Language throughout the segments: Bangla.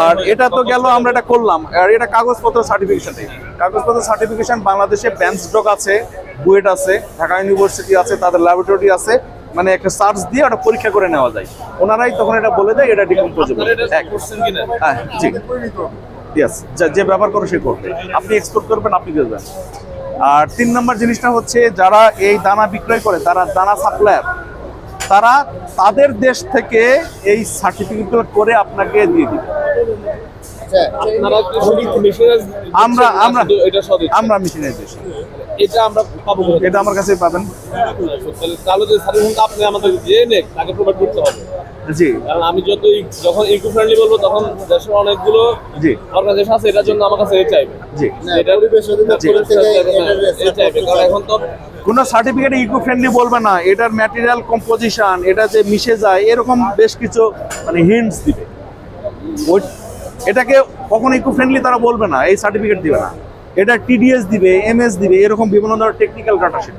আর এটা তো গেল, আমরা এটা করলাম। আর এটা কাগজপত্র সার্টিফিকেশন, কাগজপত্র সার্টিফিকেশন বাংলাদেশে ব্যান্সডক আছে, বুয়েট আছে, ঢাকা ইউনিভার্সিটি আছে, তাদের ল্যাবরেটরি আছে, মানে একটা সার্চ দিয়ে ওটা পরীক্ষা করে নেওয়া যায়। ওনারাই তখন এটা বলে দেয় এটা ডিকম্পোজেবল। হ্যাঁ জি, ইয়েস, যে ব্যবহার করে সে করবে। আপনি এক্সপোর্ট করবেন, আপনি করবেন। আর 3 নম্বর জিনিসটা হচ্ছে, যারা এই দানা বিক্রয় করে, তারা দানা সাপ্লায়ার, তারা তাদের দেশ থেকে এই সার্টিফিকেট করে আপনাকে দিয়ে দিবে। আমরা আমরা আমরা মেশিনের দেশে, এটা আমরা পাবো, এটা আমার কাছে পাবেন। তাহলে যে সার্টিফিকেট আপনি আমাদের দিয়ে নেন, তাকে প্রোভাইড করতে হবে। জি, কারণ আমি যখন ইকো ফ্রেন্ডলি বলবো, তখন দেশের অনেকগুলো জি অর্গানাইজেশন আছে, এটার জন্য আমার কাছে এই চাইবে। জি, এটা চাইবে, কারণ এখন তো কোনো সার্টিফিকেটে ইকো ফ্রেন্ডলি বলবে না, এটার ম্যাটেরিয়াল কম্পোজিশন, এটা যে মিশে যায়, এরকম বেশ কিছু মানে হিন্টস দিবে। এটাকে কখনো ইকো ফ্রেন্ডলি তারা বলবে না, এই সার্টিফিকেট দিবে না। এটা টিডিএস দিবে, এমএস দিবে, এরকম বিভিন্ন ধরনের টেকনিক্যাল ডাটা শিট।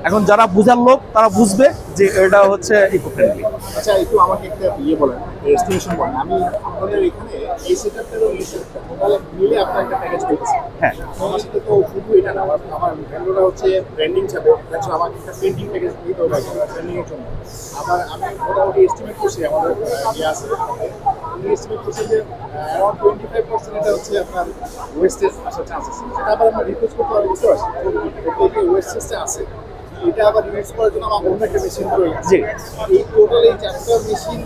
এখন যারা বুঝার লোক তারা বুঝবে যে এটা হচ্ছে ইকো ফ্রেন্ডলি। আচ্ছা, একটু আমাকে একটা বলেন, এস্টিমেশন বলেন। আমি আপনাদের এখানে এই সেটআপটা এবং এই সেটআপটা টোটাল মিলে আপনার একটা প্যাকেজ পেয়েছি। হ্যাঁ, আমার সাথে তো শুধু এটা না, আমার ভ্যান্ডোরা হচ্ছে ব্র্যান্ডিং ছাড়বে, দেখছো আমার একটা পেন্টিং প্যাকেজ নিতে হবে ব্র্যান্ডিং এর জন্য। আবার আমি মোটামুটি এস্টিমেট করছি, আমাদের ইয়ে আছে, আমি এস্টিমেট করছি যে অ্যারাউন্ড 25% এটা হচ্ছে আপনার ওয়েস্টেজ আসার চান্স আছে। সেটা আবার আমরা রিকোয়েস্ট করতে পারি, বুঝতে পারছি। এই যে ওয়েস্টেজটা আছে, এটা আবার ইউজ করার জন্য আমার অন্য একটা মেশিন প্রয়োজন। জি, এই টোটাল এই 4টা মেশিন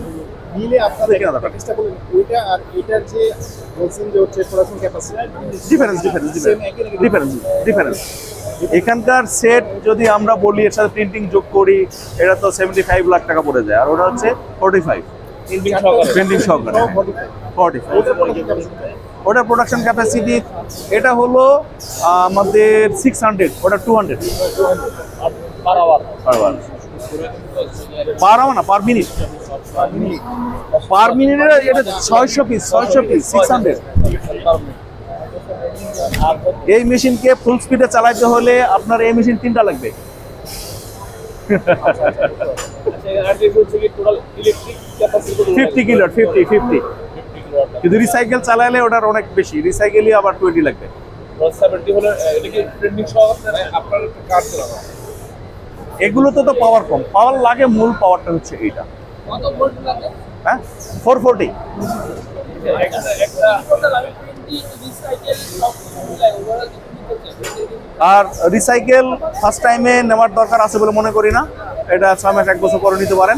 মিলে আপনাদের প্যাকেজটা বলেন, ওইটা আর এটার যে বলছেন যে হচ্ছে প্রোডাকশন ক্যাপাসিটি ডিফারেন্স। এখানকার সেট যদি আমরা বলি এর সাথে প্রিন্টিং যোগ করি, এটা তো 75 লাখ টাকা পড়ে যায়, আর ওটা হচ্ছে 45 প্রিন্টিং সহকারে 45। ওটার প্রোডাকশন ক্যাপাসিটি এটা হলো আমাদের 600, ওটা 200 পার আওয়ার না, পার মিনিট। পার মিনিটের এটা 600 পিস 600 এই মেশিনকে ফুল স্পিডে চালাইতে হলে আপনার এই মেশিন 3টা লাগবে। 50 কিলো, 50 কিন্তু রিসাইকেল চালাইলে ওটার অনেক বেশি, রিসাইকেলই আবার 20 লাগবে। 70 হলে এটা কি ট্রেন্ডিং সহ আপনার কাজ চালানো? এগুলোতে তো পাওয়ার কম, পাওয়ার লাগে, মূল পাওয়ারটা হচ্ছে এইটা। কত ভোল্ট লাগে? হ্যাঁ, 440। আর রিসাইকেল ফার্স্ট টাইমে নেওয়ার দরকার আছে বলে মনে করি না, এটা 6 মাস 1 বছর পরে নিতে পারেন।